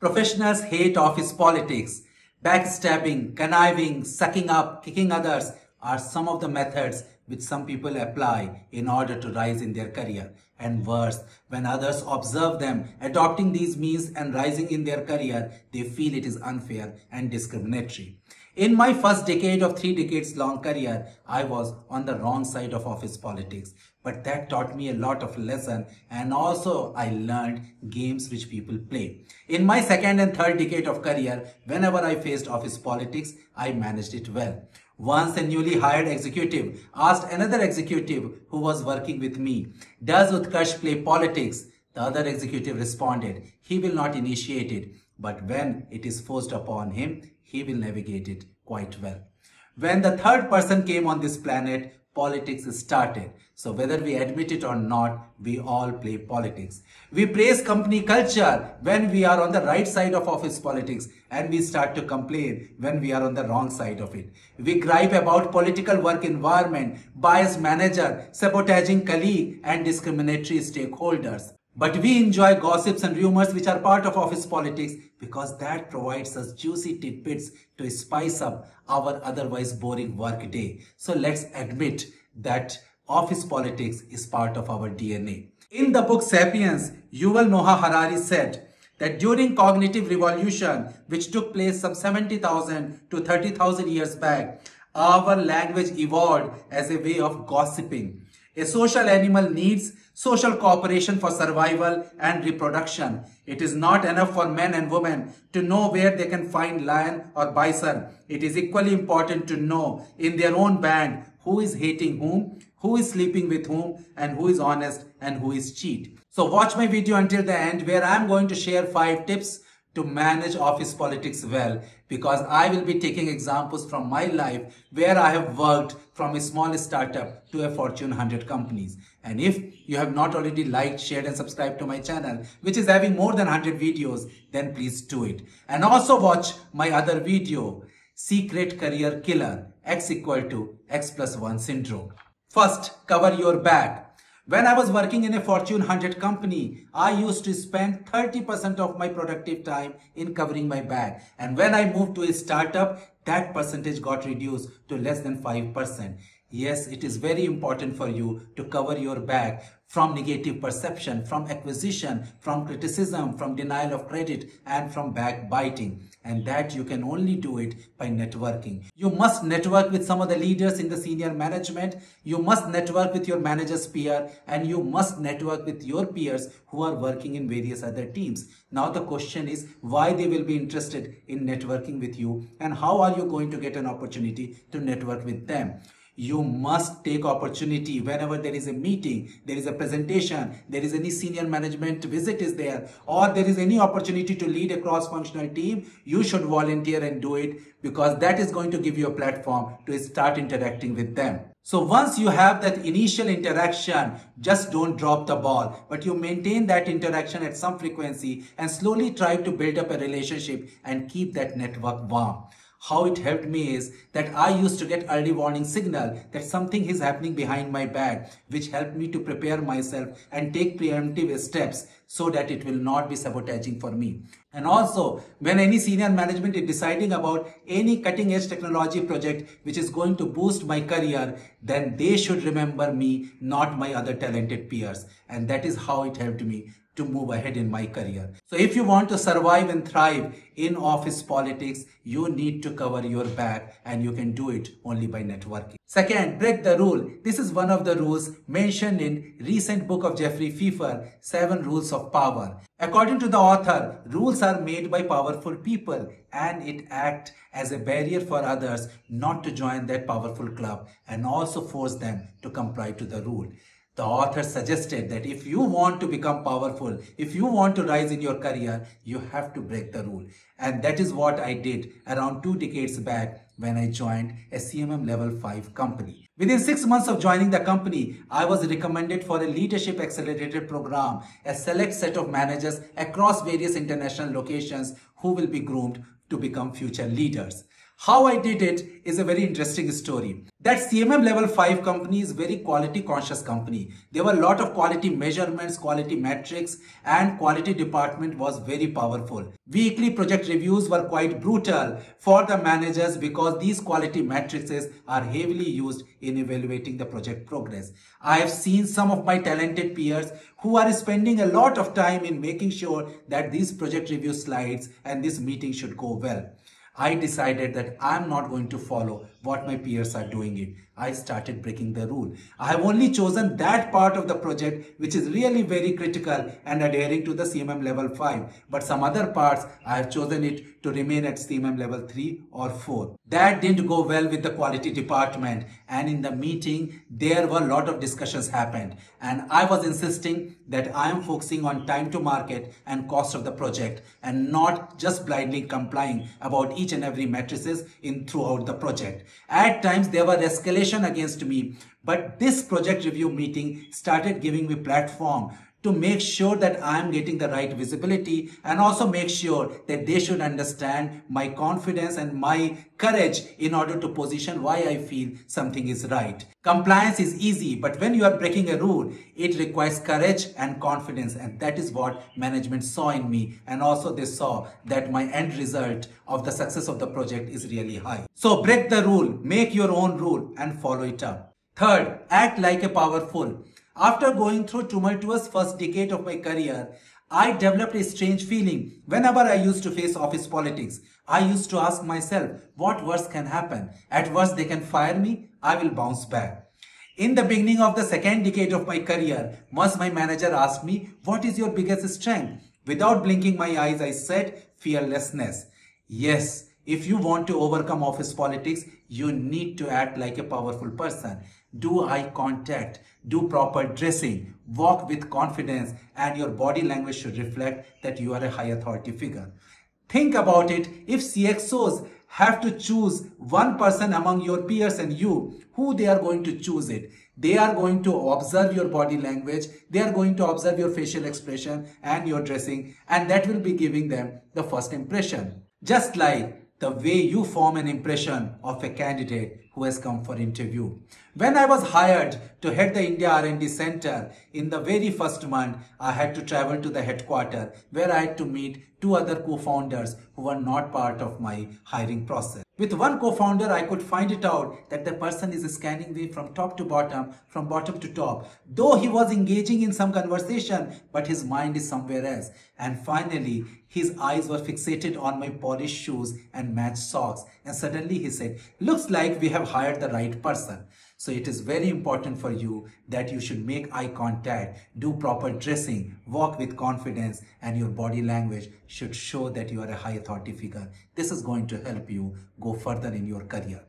Professionals hate office politics. Backstabbing, conniving, sucking up, kicking others are some of the methods which some people apply in order to rise in their career. And worse, when others observe them adopting these means and rising in their career, they feel it is unfair and discriminatory. In my first decade of 3 decades long career, I was on the wrong side of office politics. But that taught me a lot of lesson, and also I learned games which people play. In my second and third decade of career, whenever I faced office politics, I managed it well. Once a newly hired executive asked another executive who was working with me, "Does Utkarsh play politics?" The other executive responded, "He will not initiate it, but when it is forced upon him, he will navigate it quite well." When the third person came on this planet, politics started. So whether we admit it or not, we all play politics. We praise company culture when we are on the right side of office politics, and we start to complain when we are on the wrong side of it. We gripe about political work environment, biased manager, sabotaging colleague, and discriminatory stakeholders. But we enjoy gossips and rumors which are part of office politics because that provides us juicy tidbits to spice up our otherwise boring work day. So let's admit that office politics is part of our DNA. In the book Sapiens, Yuval Noah Harari said that during cognitive revolution, which took place some 70,000 to 30,000 years back, our language evolved as a way of gossiping. A social animal needs social cooperation for survival and reproduction. It is not enough for men and women to know where they can find lion or bison. It is equally important to know in their own band who is hating whom, who is sleeping with whom, and who is honest and who is cheat. So watch my video until the end, where I am going to share 5 tips to manage office politics well, because I will be taking examples from my life where I have worked from a small startup to a Fortune 100 companies. And if you have not already liked, shared and subscribed to my channel, which is having more than 100 videos, then please do it. And also watch my other video, Secret Career Killer, X equal to X plus 1 syndrome. First, cover your bag. When I was working in a Fortune 100 company, I used to spend 30% of my productive time in covering my bag. And when I moved to a startup, that percentage got reduced to less than 5%. Yes, it is very important for you to cover your bag from negative perception, from acquisition, from criticism, from denial of credit, and from backbiting. And that you can only do it by networking. You must network with some of the leaders in the senior management. You must network with your manager's peer, and you must network with your peers who are working in various other teams. Now the question is why they will be interested in networking with you, and how are you going to get an opportunity to network with them. You must take opportunity whenever there is a meeting, there is a presentation, there is any senior management visit is there, or there is any opportunity to lead a cross-functional team. You should volunteer and do it, because that is going to give you a platform to start interacting with them. So once you have that initial interaction, just don't drop the ball, but you maintain that interaction at some frequency and slowly try to build up a relationship and keep that network warm. How it helped me is that I used to get early warning signal that something is happening behind my back, which helped me to prepare myself and take preemptive steps so that it will not be sabotaging for me. And also, when any senior management is deciding about any cutting edge technology project which is going to boost my career, then they should remember me, not my other talented peers. And that is how it helped me to move ahead in my career. So if you want to survive and thrive in office politics, you need to cover your back, and you can do it only by networking. Second, break the rule. This is one of the rules mentioned in recent book of Jeffrey Pfeffer, 7 Rules of Power. According to the author, rules are made by powerful people, and it acts as a barrier for others not to join that powerful club, and also force them to comply to the rule. The author suggested that if you want to become powerful, if you want to rise in your career, you have to break the rule. And that is what I did around 2 decades back when I joined a CMM level 5 company. Within 6 months of joining the company, I was recommended for a leadership accelerator program, a select set of managers across various international locations who will be groomed to become future leaders. How I did it is a very interesting story. That CMM level 5 company is very quality conscious company. There were a lot of quality measurements, quality metrics, and quality department was very powerful. Weekly project reviews were quite brutal for the managers because these quality matrices are heavily used in evaluating the project progress. I have seen some of my talented peers who are spending a lot of time in making sure that these project review slides and this meeting should go well. I decided that I'm not going to follow what my peers are doing it. I started breaking the rule. I have only chosen that part of the project which is really very critical and adhering to the CMM level 5. But some other parts, I have chosen it to remain at CMM level 3 or 4. That didn't go well with the quality department, and in the meeting, there were a lot of discussions happened. And I was insisting that I am focusing on time to market and cost of the project and not just blindly complying about each and every matrices in throughout the project. At times, there were escalations against me, but this project review meeting started giving me platform to make sure that I am getting the right visibility and also make sure that they should understand my confidence and my courage in order to position why I feel something is right. Compliance is easy, but when you are breaking a rule, it requires courage and confidence, and that is what management saw in me, and also they saw that my end result of the success of the project is really high. So break the rule, make your own rule and follow it up. Third, act like a powerful. After going through tumultuous first decade of my career, I developed a strange feeling. Whenever I used to face office politics, I used to ask myself, what worse can happen? At worst, they can fire me. I will bounce back. In the beginning of the second decade of my career, once my manager asked me, what is your biggest strength? Without blinking my eyes, I said, fearlessness. Yes, if you want to overcome office politics, you need to act like a powerful person. Do eye contact, do proper dressing, walk with confidence, and your body language should reflect that you are a high authority figure. Think about it. If CXOs have to choose one person among your peers and you, who they are going to choose it? They are going to observe your body language, they are going to observe your facial expression and your dressing, and that will be giving them the first impression. Just like the way you form an impression of a candidate who has come for interview. When I was hired to head the India R&D Center, in the very first month, I had to travel to the headquarters where I had to meet two other co-founders who were not part of my hiring process. With one co-founder, I could find it out that the person is scanning me from top to bottom, from bottom to top. Though he was engaging in some conversation, but his mind is somewhere else. And finally, his eyes were fixated on my polished shoes and matched socks. And suddenly he said, looks like we have hired the right person. So it is very important for you that you should make eye contact, do proper dressing, walk with confidence, and your body language should show that you are a high authority figure. This is going to help you go further in your career.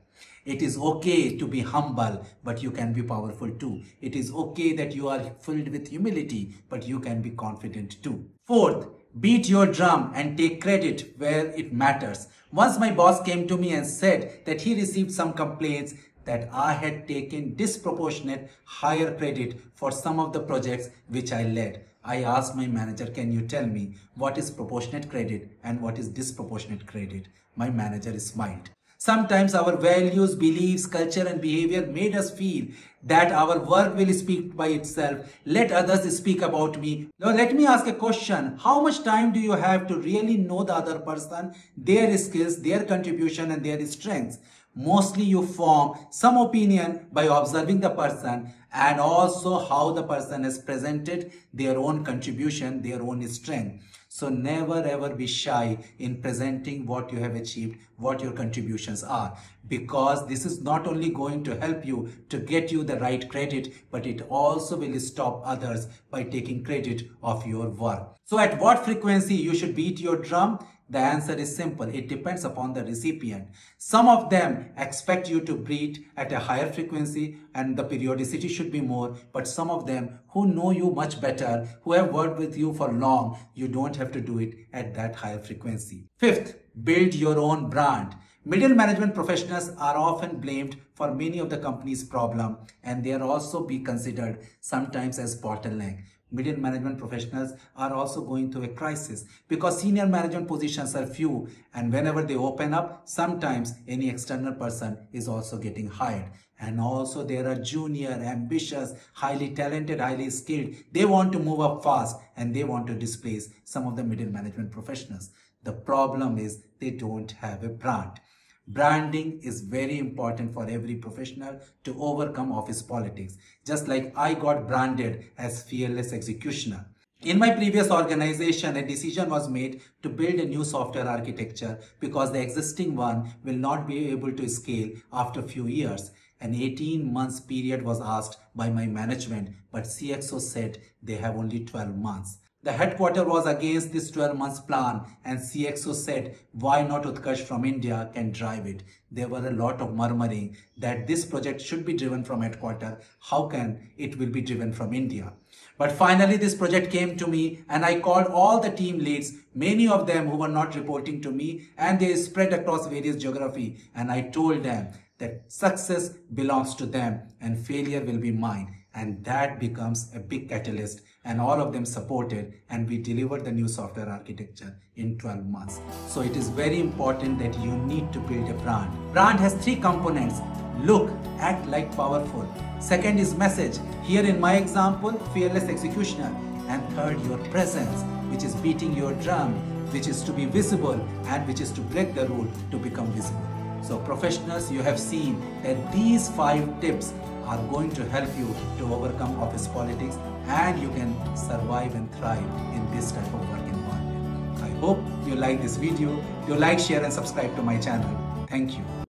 It is okay to be humble, but you can be powerful too. It is okay that you are filled with humility, but you can be confident too. Fourth, beat your drum and take credit where it matters. Once my boss came to me and said that he received some complaints that I had taken disproportionate higher credit for some of the projects which I led. I asked my manager, can you tell me what is proportionate credit and what is disproportionate credit? My manager smiled. Sometimes our values, beliefs, culture and behavior made us feel that our work will speak by itself. Let others speak about me. Now let me ask a question. How much time do you have to really know the other person, their skills, their contribution and their strengths? Mostly you form some opinion by observing the person and also how the person has presented their own contribution, their own strength. So never ever be shy in presenting what you have achieved, what your contributions are, because this is not only going to help you to get you the right credit, but it also will stop others by taking credit of your work. So at what frequency you should beat your drum? The answer is simple. It depends upon the recipient. Some of them expect you to beat at a higher frequency and the periodicity should be more. But some of them who know you much better, who have worked with you for long, you don't have to do it at that higher frequency. Fifth, build your own brand. Middle management professionals are often blamed for many of the company's problems, and they are also be considered sometimes as bottleneck. middle management professionals are also going through a crisis because senior management positions are few, and whenever they open up, sometimes any external person is also getting hired. And also there are junior, ambitious, highly talented, highly skilled. They want to move up fast and they want to displace some of the middle management professionals. The problem is they don't have a brand. Branding is very important for every professional to overcome office politics. Just like I got branded as fearless executioner. In my previous organization, a decision was made to build a new software architecture because the existing one will not be able to scale after a few years. An 18 months period was asked by my management, but CXO said they have only 12 months. The headquarter was against this 12 months plan, and CXO said, why not Utkarsh from India can drive it? There were a lot of murmuring that this project should be driven from headquarter. How can it will be driven from India? But finally this project came to me and I called all the team leads, many of them who were not reporting to me, and they spread across various geography, and I told them that success belongs to them and failure will be mine. And that becomes a big catalyst, and all of them supported, and we delivered the new software architecture in 12 months. So it is very important that you need to build a brand. Brand has 3 components: look, act like powerful. Second is message. Here in my example, fearless executioner. And third, your presence, which is beating your drum, which is to be visible and which is to break the rule to become visible. So professionals, you have seen that these 5 tips are going to help you to overcome office politics, and you can survive and thrive in this type of work environment. I hope you like this video. Do like, share and subscribe to my channel. Thank you.